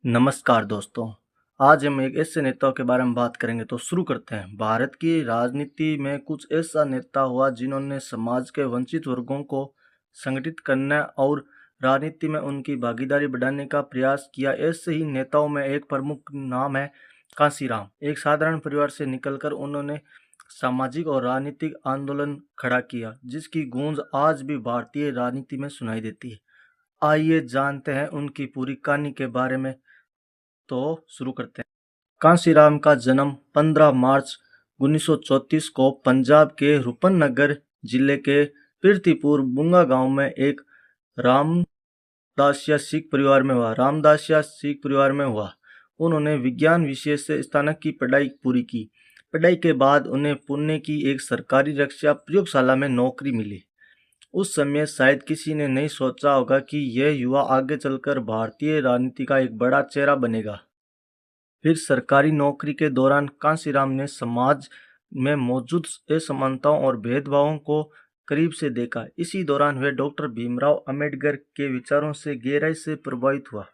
नमस्कार दोस्तों। आज हम एक ऐसे नेताओं के बारे में बात करेंगे, तो शुरू करते हैं। भारत की राजनीति में कुछ ऐसा नेता हुआ जिन्होंने समाज के वंचित वर्गों को संगठित करने और राजनीति में उनकी भागीदारी बढ़ाने का प्रयास किया। ऐसे ही नेताओं में एक प्रमुख नाम है कांशीराम। एक साधारण परिवार से निकलकर उन्होंने सामाजिक और राजनीतिक आंदोलन खड़ा किया, जिसकी गूंज आज भी भारतीय राजनीति में सुनाई देती है। आइए जानते हैं उनकी पूरी कहानी के बारे में। तो शुरू करते हैं। कांशीराम का जन्म 15 मार्च 1934 को पंजाब के रूपनगर जिले के पृथ्वीपुर बुंगा गांव में एक रामदासिया सिख परिवार में हुआ। उन्होंने विज्ञान विषय से स्नातक की पढ़ाई पूरी की। पढ़ाई के बाद उन्हें पुणे की एक सरकारी रक्षा प्रयोगशाला में नौकरी मिली। उस समय शायद किसी ने नहीं सोचा होगा कि यह युवा आगे चलकर भारतीय राजनीति का एक बड़ा चेहरा बनेगा। फिर सरकारी नौकरी के दौरान कांशीराम ने समाज में मौजूद असमानताओं और भेदभावों को करीब से देखा। इसी दौरान वे डॉक्टर भीमराव अंबेडकर के विचारों से गहराई से प्रभावित हुआ।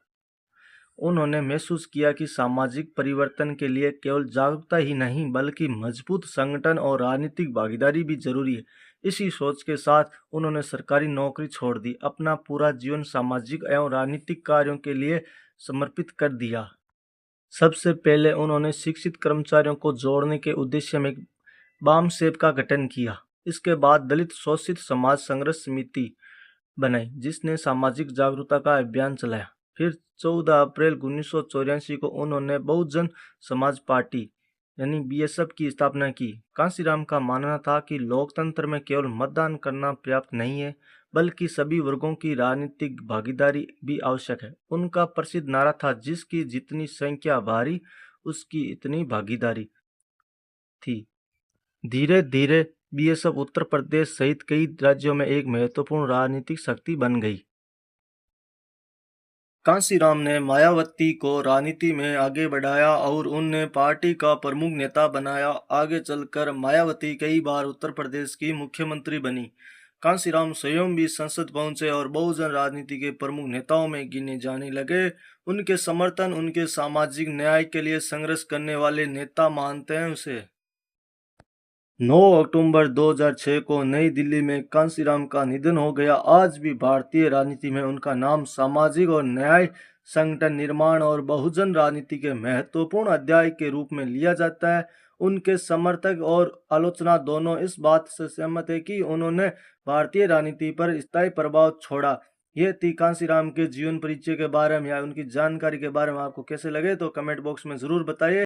उन्होंने महसूस किया कि सामाजिक परिवर्तन के लिए केवल जागरूकता ही नहीं, बल्कि मजबूत संगठन और राजनीतिक भागीदारी भी जरूरी है। इसी सोच के साथ उन्होंने सरकारी नौकरी छोड़ दी, अपना पूरा जीवन सामाजिक एवं राजनीतिक कार्यों के लिए समर्पित कर दिया। सबसे पहले उन्होंने शिक्षित कर्मचारियों को जोड़ने के उद्देश्य में बाम सेब का गठन किया। इसके बाद दलित शोषित समाज संघर्ष समिति बनाई, जिसने सामाजिक जागरूकता का अभियान चलाया। फिर 14 अप्रैल 1984 को उन्होंने बहुजन समाज पार्टी यानी बीएसएफ की स्थापना की। कांशीराम का मानना था कि लोकतंत्र में केवल मतदान करना पर्याप्त नहीं है, बल्कि सभी वर्गों की राजनीतिक भागीदारी भी आवश्यक है। उनका प्रसिद्ध नारा था, जिसकी जितनी संख्या भारी उसकी इतनी भागीदारी थी। धीरे धीरे बीएसएफ उत्तर प्रदेश सहित कई राज्यों में एक महत्वपूर्ण राजनीतिक शक्ति बन गई। कांशीराम ने मायावती को राजनीति में आगे बढ़ाया और उन्हें पार्टी का प्रमुख नेता बनाया। आगे चलकर मायावती कई बार उत्तर प्रदेश की मुख्यमंत्री बनी। कांशीराम स्वयं भी संसद पहुंचे और बहुजन राजनीति के प्रमुख नेताओं में गिने जाने लगे। उनके समर्थन उनके सामाजिक न्याय के लिए संघर्ष करने वाले नेता मानते हैं उसे। 9 अक्टूबर 2006 को नई दिल्ली में कांशीराम का निधन हो गया। आज भी भारतीय राजनीति में उनका नाम सामाजिक और न्याय, संगठन निर्माण और बहुजन राजनीति के महत्वपूर्ण अध्याय के रूप में लिया जाता है। उनके समर्थक और आलोचना दोनों इस बात से सहमत है कि उन्होंने भारतीय राजनीति पर स्थायी प्रभाव छोड़ा। यह थी कांशीराम के जीवन परिचय के बारे में या उनकी जानकारी के बारे में। आपको कैसे लगे तो कमेंट बॉक्स में जरूर बताइए।